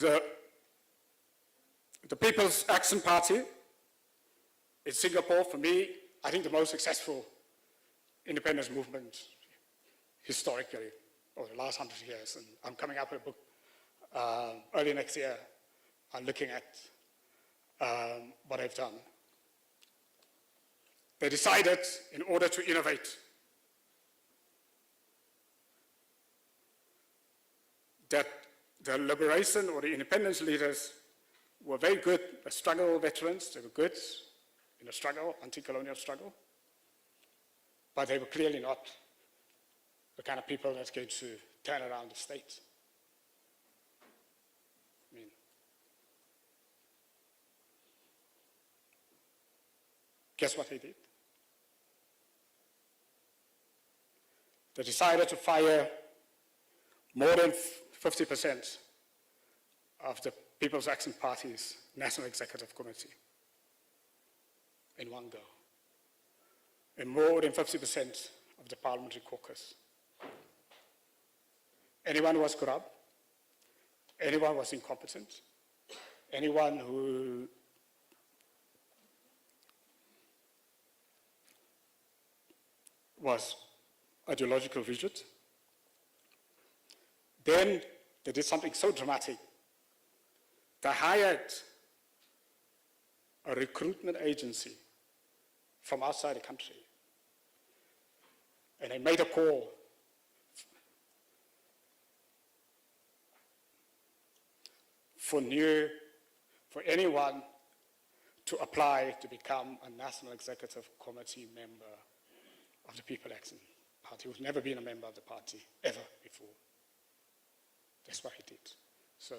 The People's Action Party in Singapore, for me, I think the most successful independence movement historically over the last 100 years. And I'm coming up with a book early next year. I'm looking at what they've done. They decided, in order to innovate, that the liberation or the independence leaders were very good as struggle veterans. They were good in the struggle, anti-colonial struggle, but they were clearly not the kind of people that's going to turn around the state. I mean, guess what they did? They decided to fire more than 50% of the People's Action Party's National Executive Committee in one go, and more than 50% of the Parliamentary Caucus. Anyone who was corrupt, anyone who was incompetent, anyone who was ideological rigid. Then they did something so dramatic. They hired a recruitment agency from outside the country. And they made a call for anyone to apply to become a National Executive Committee member of the People Action Party, who's never been a member of the party ever before. That's what he did. So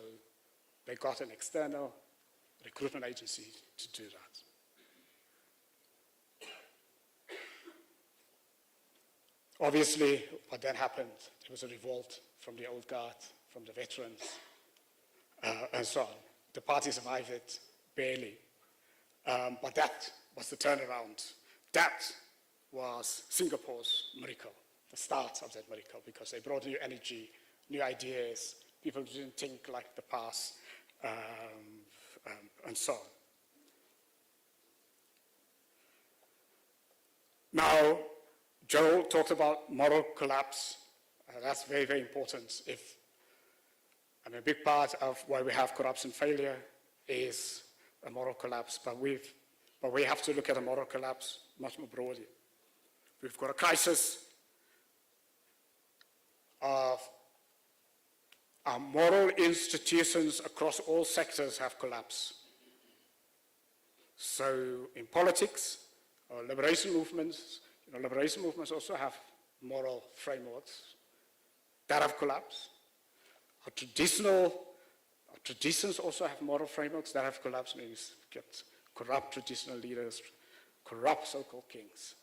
they got an external recruitment agency to do that. Obviously, what then happened, there was a revolt from the old guard, from the veterans, and so on. The party survived it, barely. But that was the turnaround. That was Singapore's miracle, the start of that miracle, because they brought new energy, new ideas. People didn't think like the past, and so on. Now, Joe talked about moral collapse. That's very, very important. A big part of why we have corruption failure is a moral collapse, but we have to look at a moral collapse much more broadly. We've got a crisis of our moral institutions across all sectors have collapsed. So in politics, or liberation movements also have moral frameworks that have collapsed. Our traditions also have moral frameworks that have collapsed. Means get corrupt traditional leaders, corrupt so-called kings.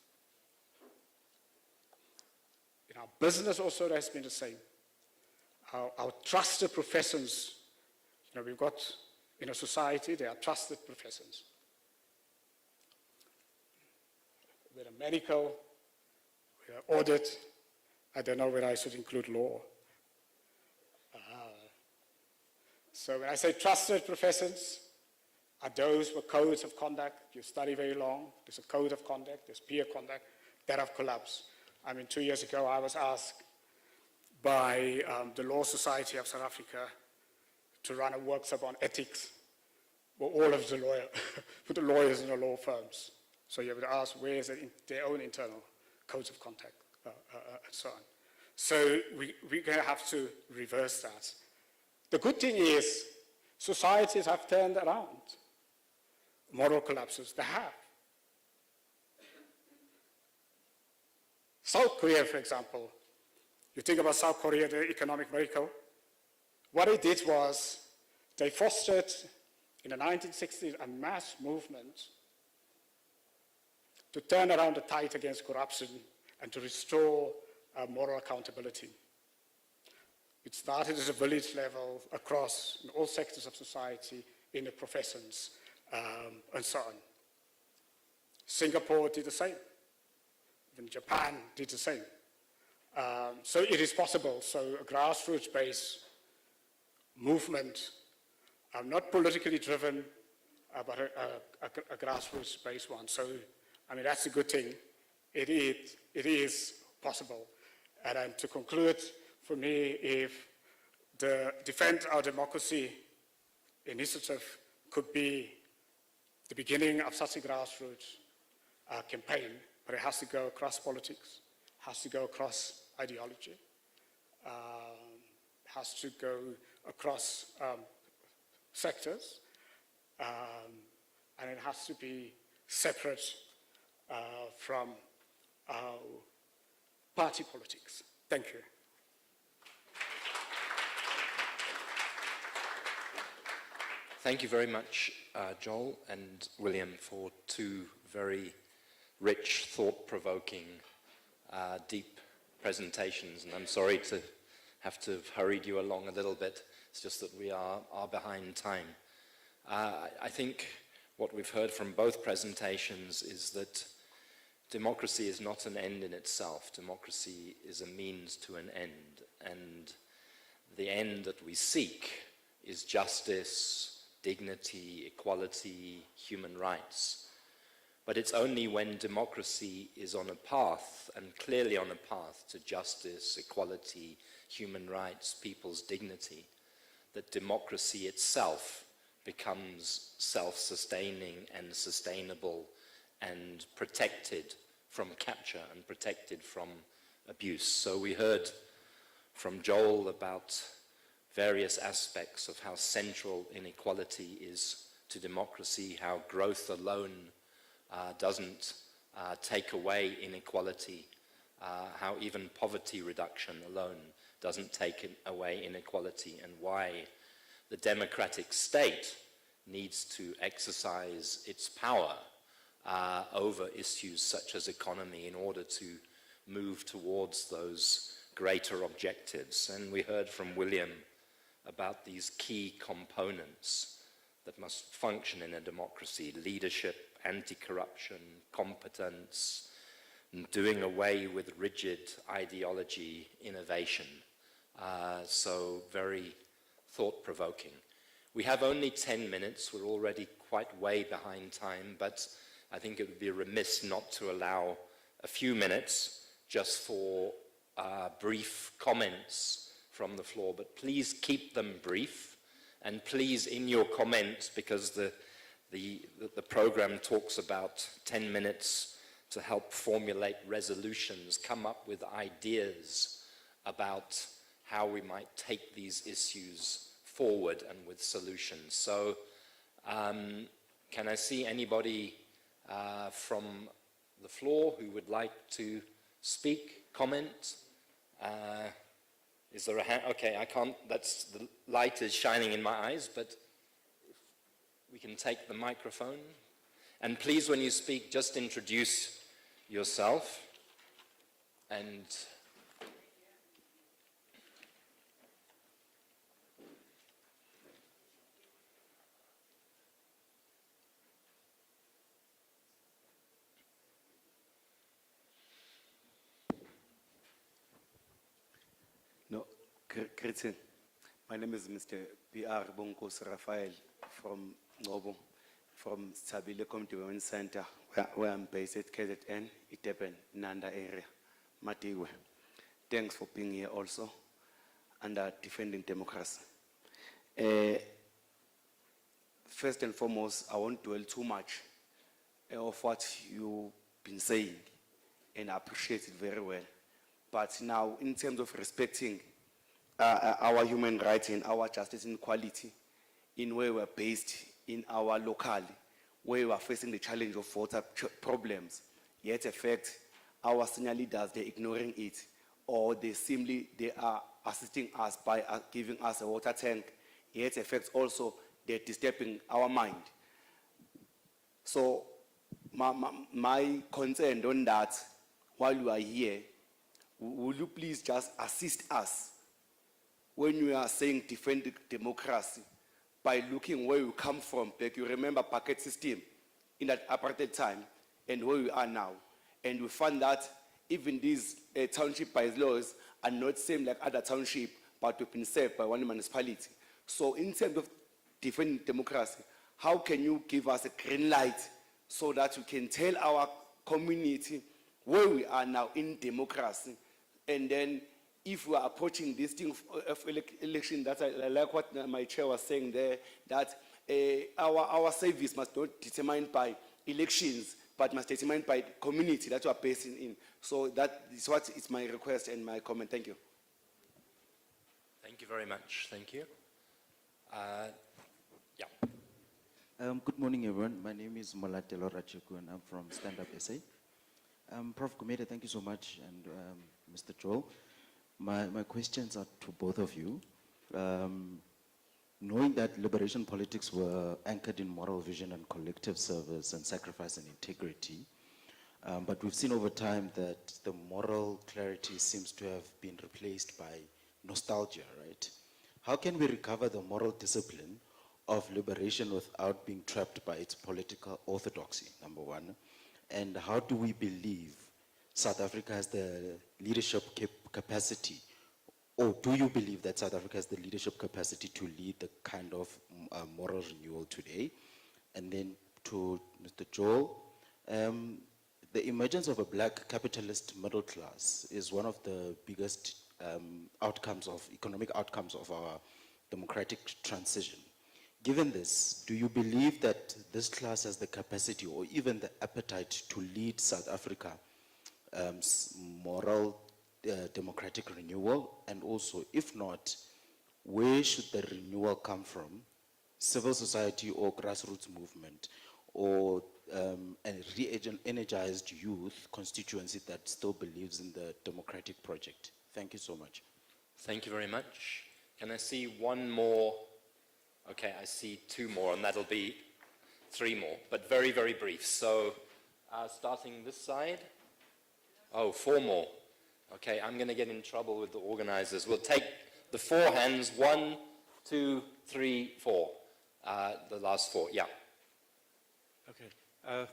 In our business also, there has been the same. Our trusted professions, we've got in a society, there are trusted professions. With a medical, with an audit, I don't know whether I should include law. So when I say trusted professions, are those with codes of conduct. You study very long, there's a code of conduct, there's peer conduct, that have collapsed. 2 years ago, I was asked by the Law Society of South Africa to run a workshop on ethics for all of for the lawyers in the law firms. So you would ask, where is their own internal codes of conduct, and so on. So we're going to have to reverse that. The good thing is, societies have turned around moral collapses. They have. South Korea, for example, you think about South Korea, the economic miracle. What they did was they fostered, in the 1960s, a mass movement to turn around the tide against corruption and to restore moral accountability. It started at a village level across in all sectors of society, in the professions, and so on. Singapore did the same. Even Japan did the same. So it is possible. So a grassroots-based movement not politically driven, but a grassroots-based one. So, I mean, that's a good thing. It is possible. And to conclude, for me, if the Defend Our Democracy initiative could be the beginning of such a grassroots campaign, but it has to go across politics, has to go across ideology, has to go across sectors, and it has to be separate from party politics. Thank you. Thank you very much, Joel and William, for two very rich, thought-provoking, deep presentations. And I'm sorry to have to have hurried you along a little bit. It's just that we are behind time. I think what we've heard from both presentations is that democracy is not an end in itself. Democracy is a means to an end. And the end that we seek is justice, dignity, equality, human rights. But it's only when democracy is on a path, and clearly on a path to justice, equality, human rights, people's dignity, that democracy itself becomes self-sustaining and sustainable and protected from capture and protected from abuse. So we heard from Joel about various aspects of how central inequality is to democracy, how growth alone doesn't take away inequality, how even poverty reduction alone doesn't take away inequality, and why the democratic state needs to exercise its power over issues such as economy in order to move towards those greater objectives. And we heard from William about these key components that must function in a democracy: leadership, anti-corruption, competence, and doing away with rigid ideology, innovation. So very thought-provoking. We have only 10 minutes. We're already quite way behind time, but I think it would be remiss not to allow a few minutes just for brief comments from the floor. But please keep them brief, and please, in your comments, because the program talks about 10 minutes to help formulate resolutions, come up with ideas about how we might take these issues forward and with solutions. So can I see anybody from the floor who would like to speak, comment? Is there a hand? Okay, I can't, the light is shining in my eyes, but we can take the microphone. And please, when you speak, just introduce yourself. And greeting. My name is Mr. P.R. Bonkos Raphael from Joburg, from Sabile Community Women's Center, where I'm based at KZN, Itepen, Nanda area, Matiwe. Thanks for being here also, and defending democracy. First and foremost, I won't dwell too much of what you've been saying, and I appreciate it very well. But now, in terms of respecting our human rights and our justice and equality, in where we're based in our locale, where we are facing the challenge of water problems, yet affect our senior leaders, they're ignoring it, or they are assisting us by giving us a water tank, yet affects also they're disturbing our mind. So my concern on that, while you are here, will you please just assist us when you are saying defend democracy by looking where you come from back? You remember packet system in that apartheid time and where we are now. And we find that even these township by laws are not same like other township, but we've been served by one municipality. So in terms of defend democracy, how can you give us a green light so that we can tell our community where we are now in democracy? And then if we are approaching this thing of election, that I like what my chair was saying there, that our service must not be determined by elections, but must be determined by the community that we are basing in. So that is what is my request and my comment. Thank you. Thank you very much. Thank you. Yeah. Good morning, everyone. My name is Malatelo Racheku, and I'm from Stand Up SA. Prof. Kumede, thank you so much, and Mr. Joel. My questions are to both of you. Knowing that liberation politics were anchored in moral vision and collective service and sacrifice and integrity, but we've seen over time that the moral clarity seems to have been replaced by nostalgia, right? How can we recover the moral discipline of liberation without being trapped by its political orthodoxy, number one? And how do we believe South Africa has the leadership capacity, or do you believe that South Africa has the leadership capacity to lead the kind of moral renewal today? And then to Mr. Joel, the emergence of a black capitalist middle class is one of the biggest economic outcomes of our democratic transition. Given this, do you believe that this class has the capacity or even the appetite to lead South Africa moral democratic renewal? And also, if not, where should the renewal come from? Civil society or grassroots movement, or a re-energized youth constituency that still believes in the democratic project? Thank you so much. Thank you very much. Can I see one more? Okay, I see two more, and that'll be three more, but very, very brief. So, starting this side. Oh, four more. Okay, I'm going to get in trouble with the organizers. We'll take the four hands. 1, 2, 3, 4. The last four, yeah. Okay.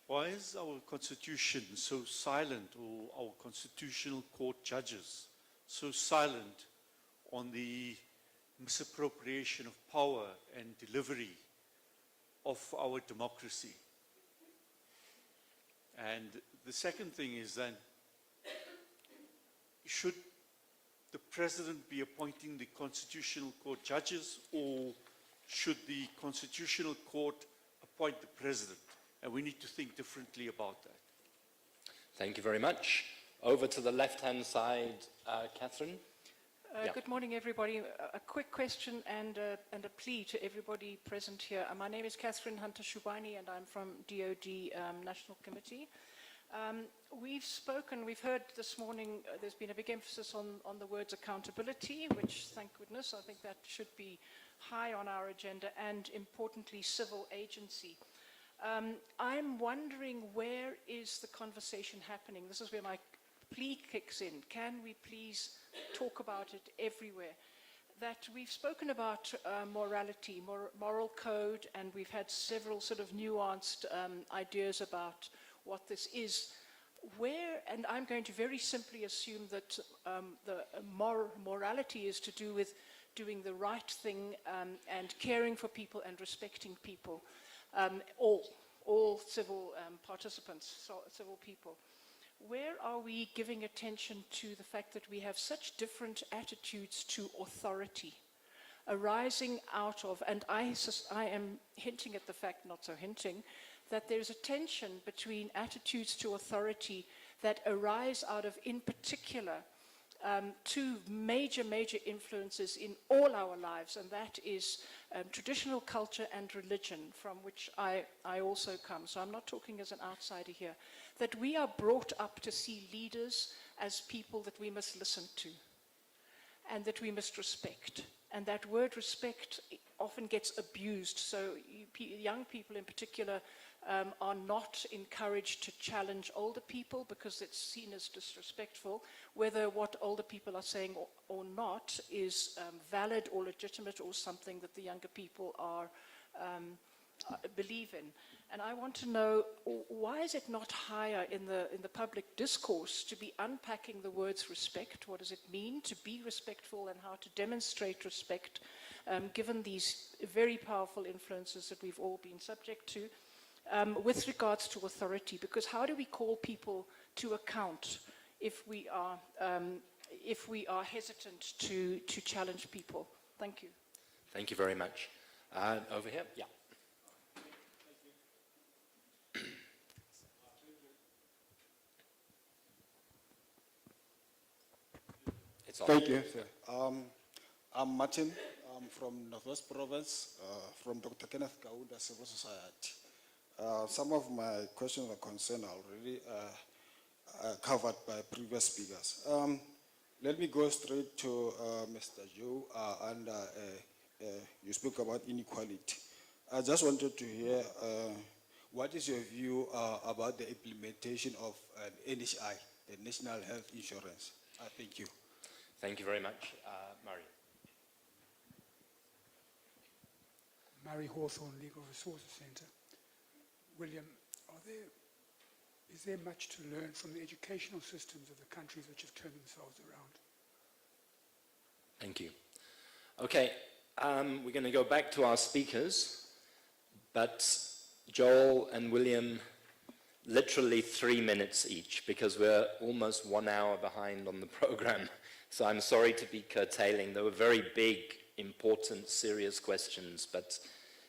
Why is our constitution so silent, or our constitutional court judges so silent on the misappropriation of power and delivery of our democracy? And the second thing is then, should the president be appointing the constitutional court judges, or should the constitutional court appoint the president? And we need to think differently about that. Thank you very much. Over to the left-hand side, Catherine. Yeah. Good morning, everybody. A quick question and a plea to everybody present here. My name is Catherine Hunter-Shubani, and I'm from DOD National Committee. We've heard this morning, there's been a big emphasis on the words accountability, which, thank goodness, I think that should be high on our agenda, and importantly, civil agency. I'm wondering, where is the conversation happening? This is where my plea kicks in. Can we please talk about it everywhere? That we've spoken about morality, moral code, and we've had several sort of nuanced ideas about what this is. Where, and I'm going to very simply assume that the morality is to do with doing the right thing and caring for people and respecting people. All civil participants, civil people. Where are we giving attention to the fact that we have such different attitudes to authority arising out of, and I am hinting at the fact, not so hinting, that there's a tension between attitudes to authority that arise out of, in particular, two major influences in all our lives, and that is traditional culture and religion, from which I also come. So I'm not talking as an outsider here. That we are brought up to see leaders as people that we must listen to and that we must respect. And that word respect often gets abused. So young people in particular are not encouraged to challenge older people because it's seen as disrespectful, whether what older people are saying or not is valid or legitimate or something that the younger people believe in. And I want to know, why is it not higher in the public discourse to be unpacking the words respect? What does it mean to be respectful and how to demonstrate respect? given these very powerful influences that we've all been subject to, with regards to authority? Because how do we call people to account if we are hesitant to challenge people? Thank you. Thank you very much. Over here, yeah. It's on. Thank you, sir. I'm Martin. I'm from Northwest Province, from Dr. Kenneth Kaunda Civil Society. Some of my questions or concerns are already covered by previous speakers. Let me go straight to Mr. Joe, and you spoke about inequality. I just wanted to hear what is your view about the implementation of NHI, the National Health Insurance? Thank you. Thank you very much. Murray. Murray Hawthorne, Legal Resources Centre. William, is there much to learn from the educational systems of the countries which have turned themselves around? Thank you. Okay, we're going to go back to our speakers, but Joel and William, literally 3 minutes each, because we're almost 1 hour behind on the program. So I'm sorry to be curtailing. They were very big, important, serious questions, but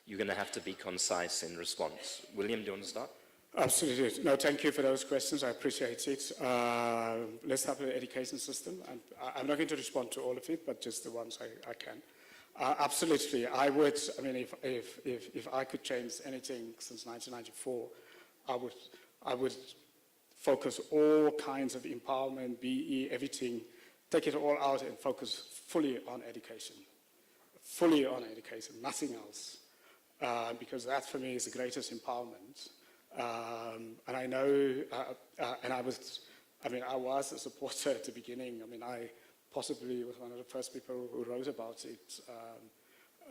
you're going to have to be concise in response. William, do you want to start? Absolutely. No, thank you for those questions. I appreciate it. Let's start with the education system. I'm not going to respond to all of it, but just the ones I can. Absolutely. I would, I mean, if I could change anything since 1994, I would focus all kinds of empowerment, BE, everything, take it all out and focus fully on education. Fully on education, nothing else. Because that for me is the greatest empowerment. And I know, and I was a supporter at the beginning. I mean, I possibly was one of the first people who wrote about it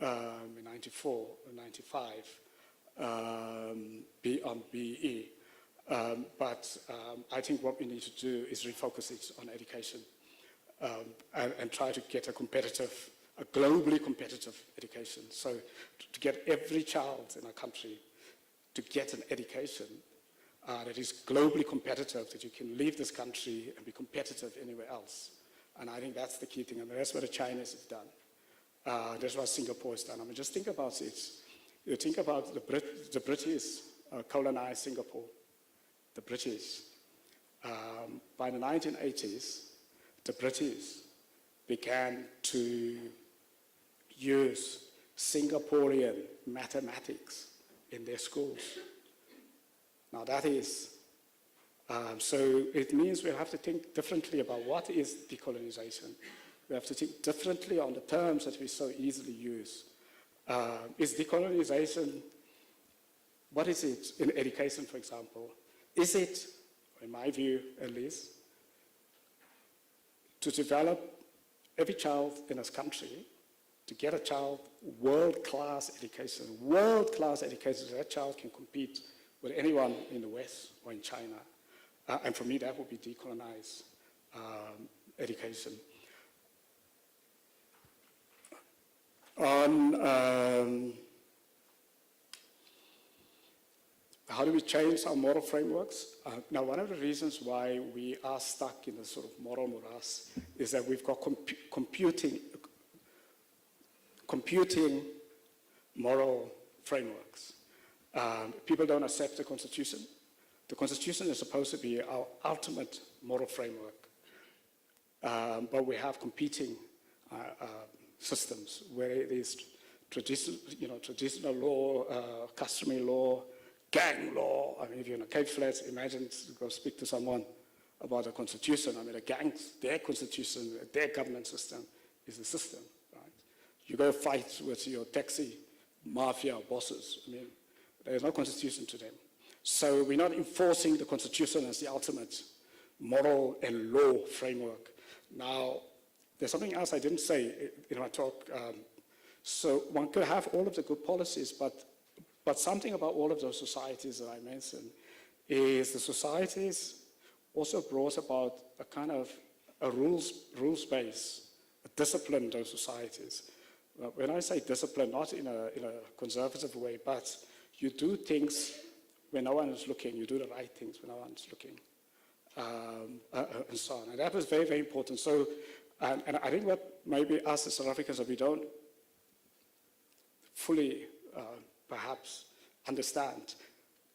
in 94 or 95 on BE. But I think what we need to do is refocus it on education and try to get a globally competitive education. So to get every child in our country to get an education that is globally competitive, that you can leave this country and be competitive anywhere else. And I think that's the key thing. I mean, that's what the Chinese have done. That's what Singapore has done. I mean, just think about it. You think about the British colonized Singapore. The British. By the 1980s, the British began to use Singaporean mathematics in their schools. Now that is, so it means we have to think differently about what is decolonization. We have to think differently on the terms that we so easily use. Is decolonization, what is it in education, for example? Is it, in my view at least, to develop every child in this country, to get a child world-class education, so that child can compete with anyone in the West or in China. And for me, that would be decolonized education. On how do we change our moral frameworks? Now, one of the reasons why we are stuck in this sort of moral morass is that we've got computing moral frameworks. People don't accept the Constitution. The Constitution is supposed to be our ultimate moral framework. But we have competing systems where it is traditional law, customary law, gang law. I mean, if you're in a Cape Flats, imagine to go speak to someone about a constitution. I mean, the gangs, their constitution, their government system is the system, right? You go fight with your taxi mafia bosses. I mean, there's no constitution to them. So we're not enforcing the Constitution as the ultimate moral and law framework. Now, there's something else I didn't say in my talk. So one could have all of the good policies, but something about all of those societies that I mentioned is the societies also brought about a kind of a rules base, a discipline in those societies. when I say discipline, not in a conservative way, but you do things when no one is looking, you do the right things when no one is looking, and so on. And that was very, very important. So, and I think what maybe us as South Africans, we don't fully perhaps understand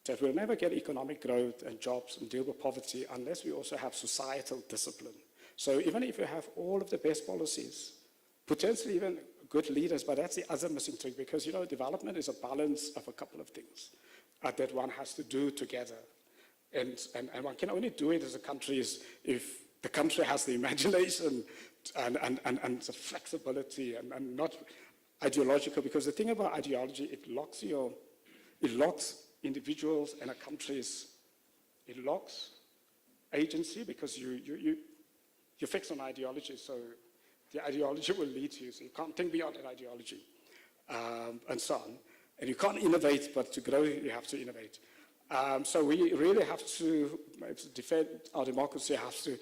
that we'll never get economic growth and jobs and deal with poverty unless we also have societal discipline. So even if you have all of the best policies, potentially even good leaders, but that's the other missing trick, because, you know, development is a balance of a couple of things that one has to do together. And one can only do it as a country if the country has the imagination and the flexibility and not ideological, because the thing about ideology, it locks individuals and countries, it locks agency, because you're fixed on ideology, so the ideology will lead you, so you can't think beyond that ideology, and so on. And you can't innovate, but to grow, you have to innovate. So we really have to defend our democracy, have to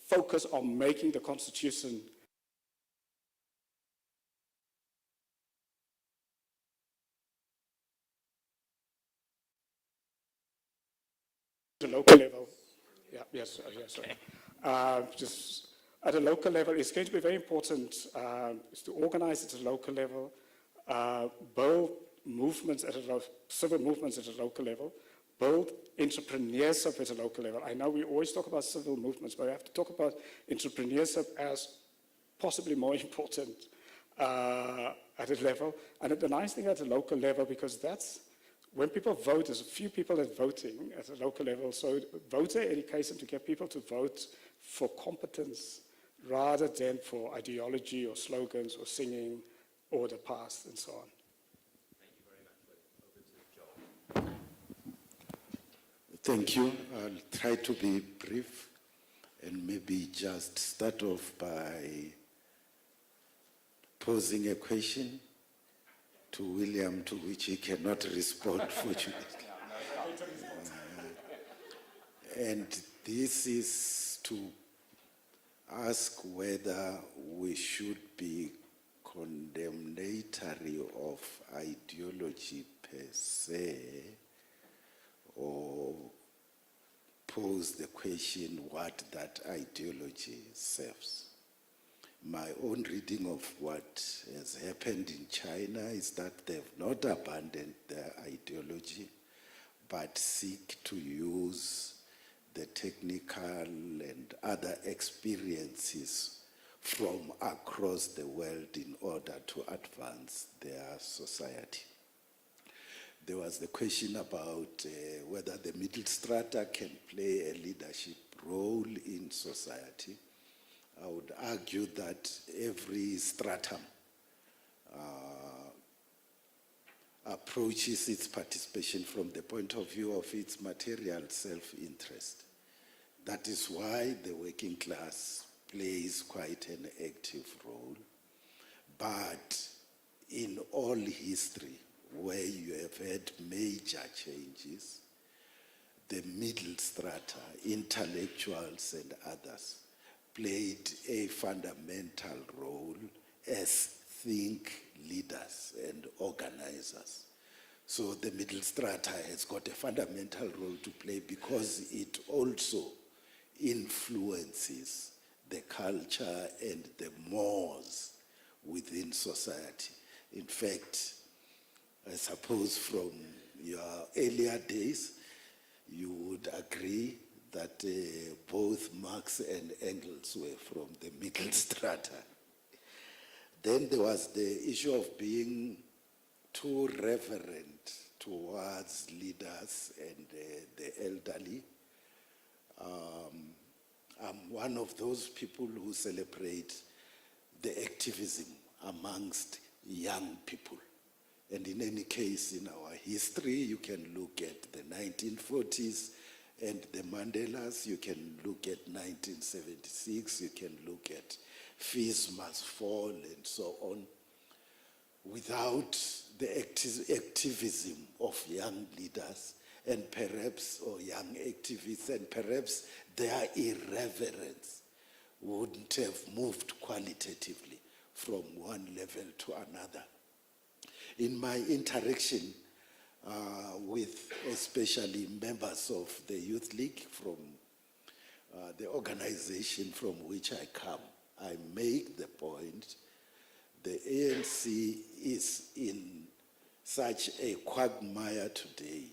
focus on making the Constitution at a local level. Just at a local level, it's going to be very important is to organize at a local level, build movements civil movements at a local level, build entrepreneurship at a local level. I know we always talk about civil movements, but we have to talk about entrepreneurship as possibly more important at a level. And the nice thing at a local level, because that's when people vote, there's a few people that are voting at a local level. So voter education to get people to vote for competence rather than for ideology or slogans or singing or the past and so on. Thank you. I'll try to be brief and maybe just start off by posing a question to William, to which he cannot respond, fortunately. And this is to ask whether we should be condemnatory of ideology per se, or pose the question what that ideology serves. My own reading of what has happened in China is that they've not abandoned their ideology, but seek to use the technical and other experiences from across the world in order to advance their society. There was the question about whether the middle strata can play a leadership role in society. I would argue that every stratum approaches its participation from the point of view of its material self-interest. That is why the working class plays quite an active role. But in all history, where you have had major changes, the middle strata, intellectuals and others, played a fundamental role as think leaders and organizers. So the middle strata has got a fundamental role to play because it also influences the culture and the mores within society. In fact, I suppose from your earlier days, you would agree that both Marx and Engels were from the middle strata. Then there was the issue of being too reverent towards leaders and the elderly. I'm one of those people who celebrate the activism amongst young people. And in any case, in our history, you can look at the 1940s and the Mandelas, you can look at 1976, you can look at Fees Must Fall and so on. Without the activism of young leaders and perhaps, or young activists, and perhaps their irreverence wouldn't have moved qualitatively from one level to another. In my interaction with especially members of the Youth League from the organization from which I come, I make the point the ANC is in such a quagmire today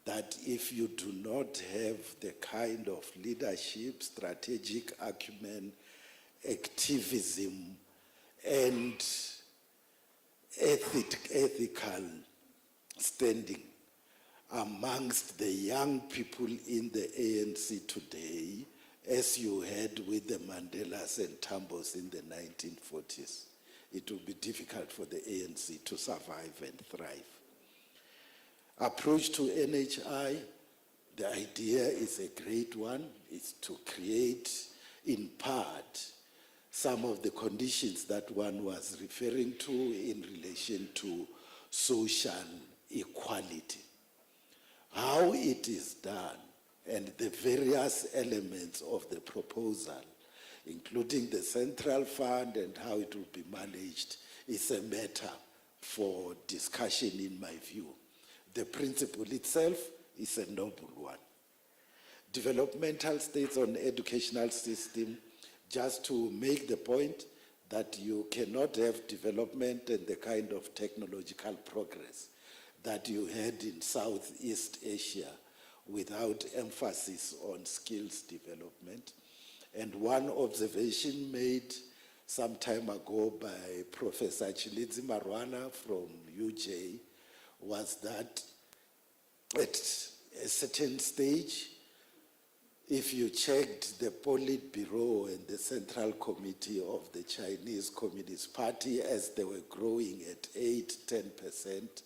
that if you do not have the kind of leadership, strategic acumen, activism, and ethical standing amongst the young people in the ANC today, as you had with the Mandelas and Tambos in the 1940s, it will be difficult for the ANC to survive and thrive. Approach to NHI, the idea is a great one. It's to create, in part, some of the conditions that one was referring to in relation to social equality. How it is done and the various elements of the proposal, including the central fund and how it will be managed, is a matter for discussion in my view. The principle itself is a noble one. Developmental states on educational system, just to make the point that you cannot have development and the kind of technological progress that you had in Southeast Asia without emphasis on skills development. And one observation made some time ago by Professor Chilidzi Marwana from UJ was that at a certain stage, if you checked the Politburo and the Central Committee of the Chinese Communist Party as they were growing at 8-10%,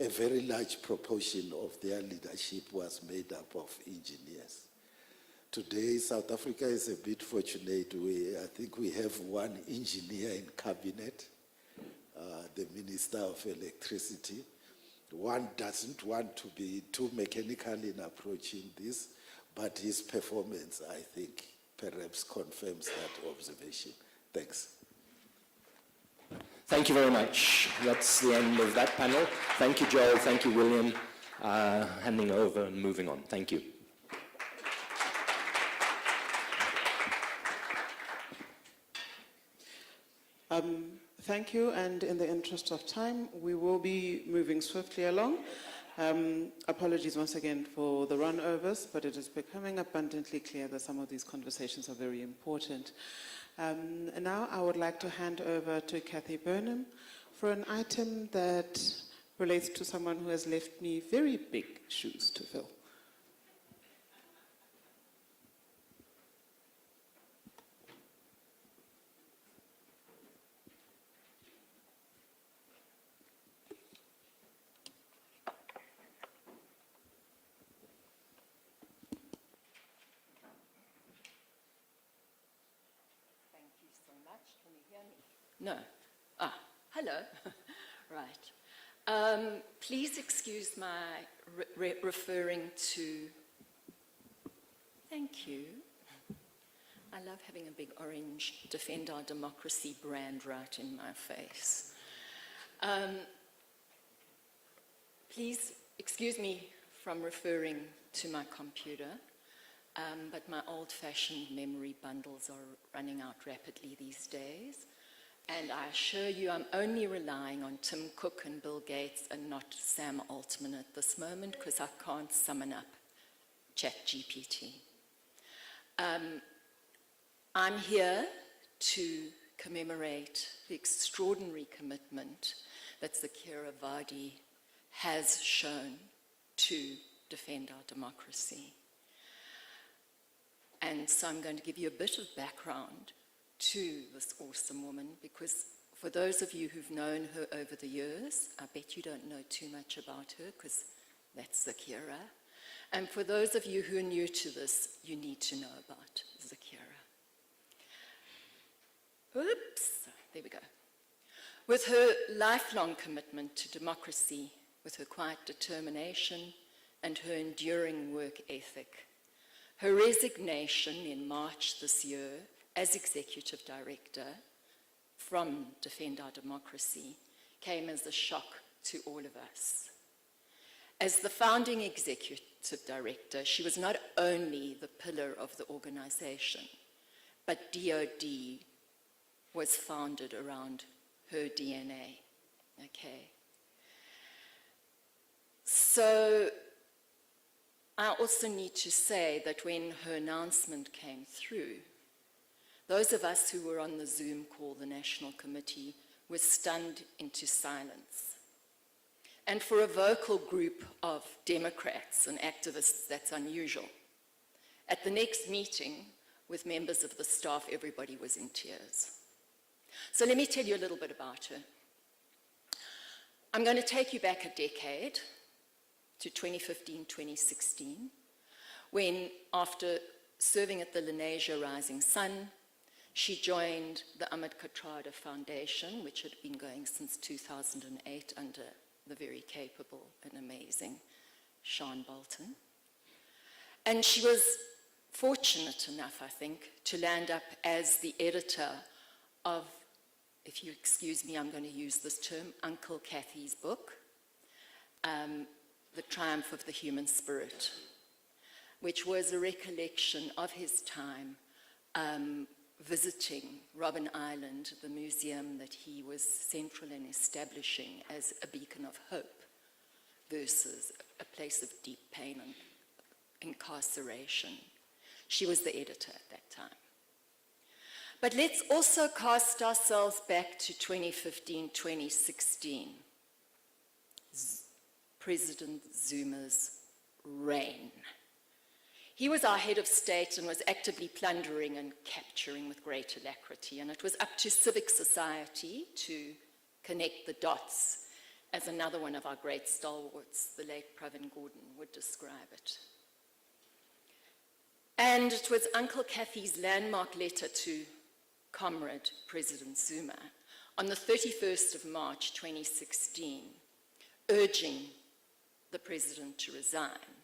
a very large proportion of their leadership was made up of engineers. Today, South Africa is a bit fortunate. I think we have one engineer in cabinet, the Minister of Electricity. One doesn't want to be too mechanical in approaching this, but his performance, I think, perhaps confirms that observation. Thanks. Thank you very much. That's the end of that panel. Thank you, Joel. Thank you, William. Handing over and moving on. Thank you. Thank you, and in the interest of time, we will be moving swiftly along. Apologies once again for the run-overs, but it is becoming abundantly clear that some of these conversations are very important. And now I would like to hand over to Kathy Burnham for an item that relates to someone who has left me very big shoes to fill. No. Hello. Right. Please excuse my referring to... Thank you. I love having a big orange Defend Our Democracy brand right in my face. Please excuse me from referring to my computer, but my old-fashioned memory bundles are running out rapidly these days. And I assure you I'm only relying on Tim Cook and Bill Gates and not Sam Altman at this moment because I can't summon up ChatGPT. I'm here to commemorate the extraordinary commitment that Zakira Vardy has shown to defend our democracy. And so I'm going to give you a bit of background to this awesome woman, because for those of you who've known her over the years, I bet you don't know too much about her, because that's Zakira. And for those of you who are new to this, you need to know about Zakira. Oops, there we go. With her lifelong commitment to democracy, with her quiet determination and her enduring work ethic, her resignation in March this year as Executive Director from Defend Our Democracy came as a shock to all of us. As the founding executive director, she was not only the pillar of the organization, but DOD was founded around her DNA, okay? So I also need to say that when her announcement came through, those of us who were on the Zoom call, the National Committee, were stunned into silence. And for a vocal group of Democrats and activists, that's unusual. At the next meeting, with members of the staff, everybody was in tears. So let me tell you a little bit about her. I'm going to take you back a decade to 2015, 2016, when after serving at the Lenasia Rising Sun, she joined the Ahmed Kathrada Foundation, which had been going since 2008 under the very capable and amazing Sean Bolton. And she was fortunate enough, I think, to land up as the editor of, if you excuse me, I'm going to use this term, Uncle Cathy's book, The Triumph of the Human Spirit, which was a recollection of his time visiting Robben Island, the museum that he was central in establishing as a beacon of hope versus a place of deep pain and incarceration. She was the editor at that time. But let's also cast ourselves back to 2015, 2016. President Zuma's reign. He was our head of state and was actively plundering and capturing with great alacrity, and it was up to civic society to connect the dots, as another one of our great stalwarts, the late Pravin Gordhan, would describe it. And it was Uncle Cathy's landmark letter to Comrade President Zuma on the 31st of March 2016, urging the president to resign,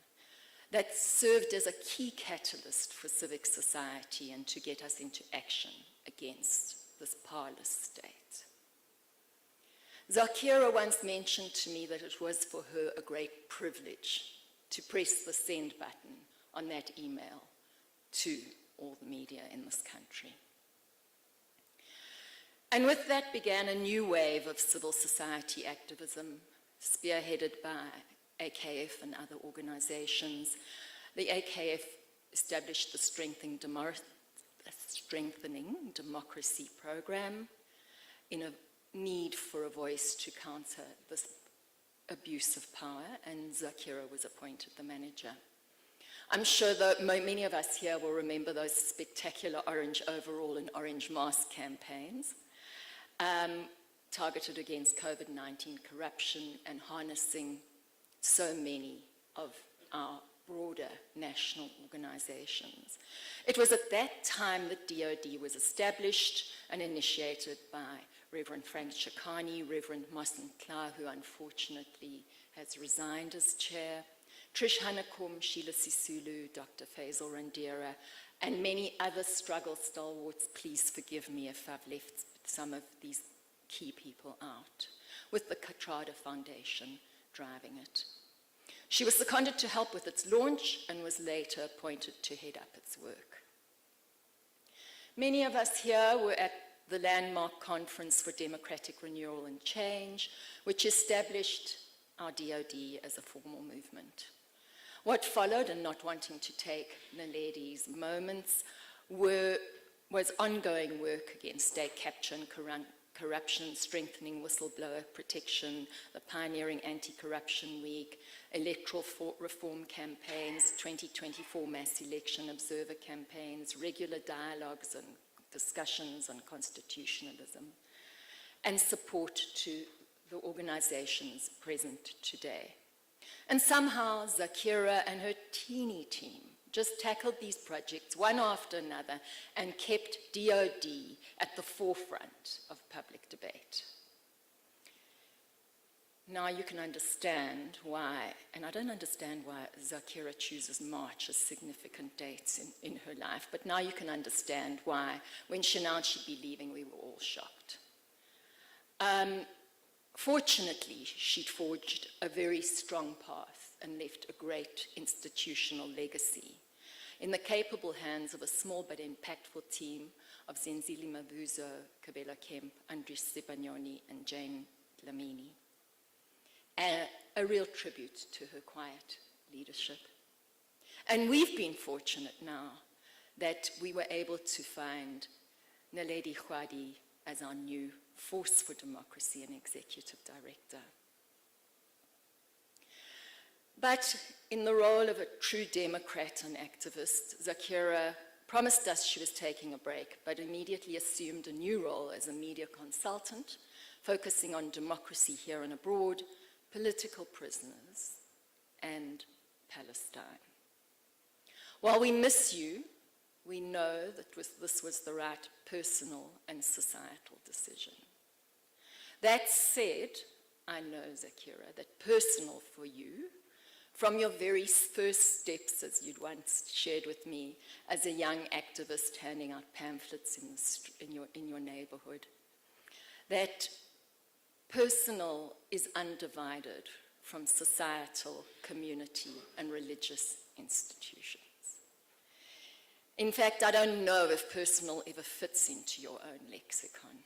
that served as a key catalyst for civic society and to get us into action against this powerless state. Zakira once mentioned to me that it was for her a great privilege to press the send button on that email to all the media in this country. And with that began a new wave of civil society activism, spearheaded by AKF and other organizations. The AKF established the Strengthening Democracy program in a need for a voice to counter this abuse of power, and Zakira was appointed the manager. I'm sure that many of us here will remember those spectacular orange overall and orange mask campaigns targeted against COVID-19 corruption and harnessing so many of our broader national organizations. It was at that time that DOD was established and initiated by Reverend Frank Chikani, Reverend Mohsen Kla, who unfortunately has resigned as chair, Trish Hanakum, Sheila Sisulu, Dr. Faisal Randera, and many other struggle stalwarts. Please forgive me if I've left some of these key people out, with the Kathrada Foundation driving it. She was seconded to help with its launch and was later appointed to head up its work. Many of us here were at the landmark Conference for Democratic Renewal and Change, which established our DOD as a formal movement. What followed, and not wanting to take Naledi's moments, was ongoing work against state capture and corruption, strengthening whistleblower protection, the pioneering Anti-Corruption Week, electoral reform campaigns, 2024 mass election observer campaigns, regular dialogues and discussions on constitutionalism, and support to the organizations present today. And somehow Zakira and her teeny team just tackled these projects one after another and kept DOD at the forefront of public debate. Now you can understand why, and I don't understand why Zakira chooses March as significant dates in her life, but now you can understand why, when she announced she'd be leaving, we were all shocked. Fortunately, she'd forged a very strong path and left a great institutional legacy in the capable hands of a small but impactful team of Zenzile Mavuzo, Kabela Kemp, Andries Sipagnoni, and Jane Lamini. A real tribute to her quiet leadership. And we've been fortunate now that we were able to find Naledi Khwadi as our new Force for Democracy and Executive Director. But in the role of a true Democrat and activist, Zakira promised us she was taking a break, but immediately assumed a new role as a media consultant, focusing on democracy here and abroad, political prisoners, and Palestine. While we miss you, we know that this was the right personal and societal decision. That said, I know, Zakira, that personal for you, from your very first steps, as you'd once shared with me, as a young activist handing out pamphlets in your neighborhood, that personal is undivided from societal, community, and religious institutions. In fact, I don't know if personal ever fits into your own lexicon.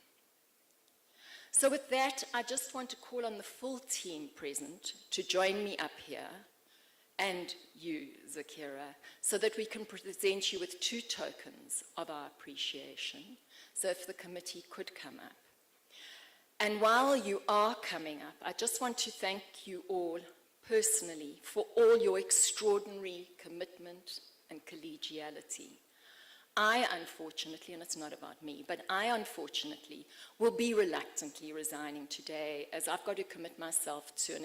So with that, I just want to call on the full team present to join me up here, and you, Zakira, so that we can present you with 2 tokens of our appreciation. So if the committee could come up. And while you are coming up, I just want to thank you all personally for all your extraordinary commitment and collegiality. I, unfortunately, and it's not about me, but I, unfortunately, will be reluctantly resigning today as I've got to commit myself to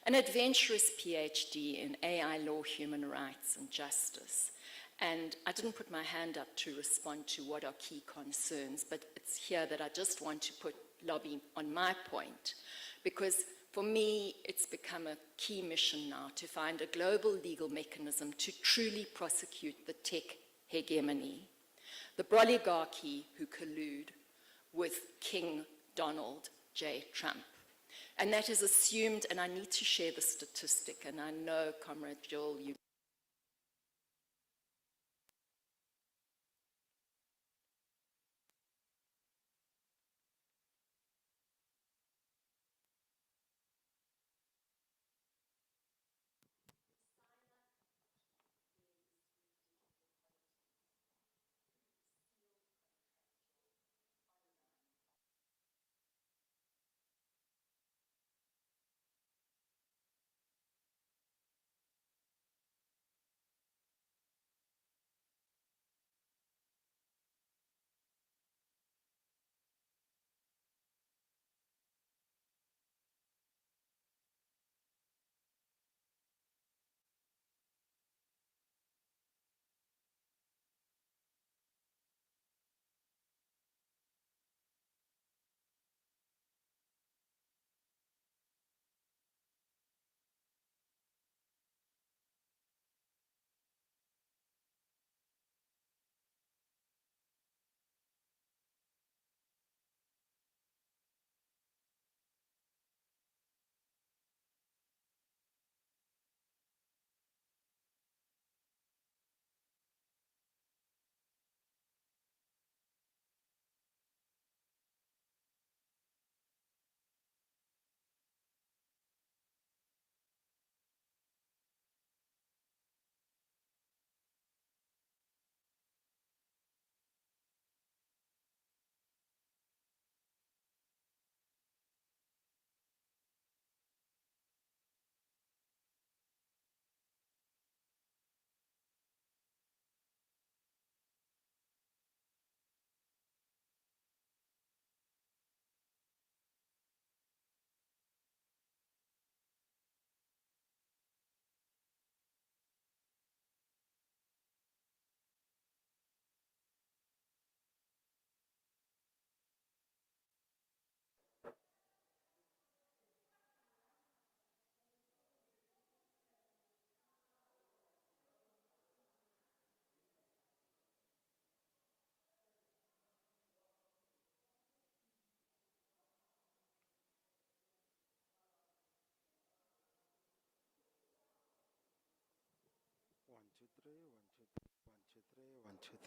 an adventurous PhD in AI law, human rights, and justice. And I didn't put my hand up to respond to what are key concerns, but it's here that I just want to lobby on my point, because for me, it's become a key mission now to find a global legal mechanism to truly prosecute the tech hegemony, the oligarchy who collude with King Donald J. Trump. And that is assumed, and I need to share the statistic, and I know, Comrade Joel, you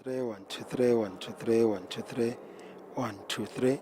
three, 1, 2, 3, 1, 2, 3, 1, 2, 3, 1, 2, 3.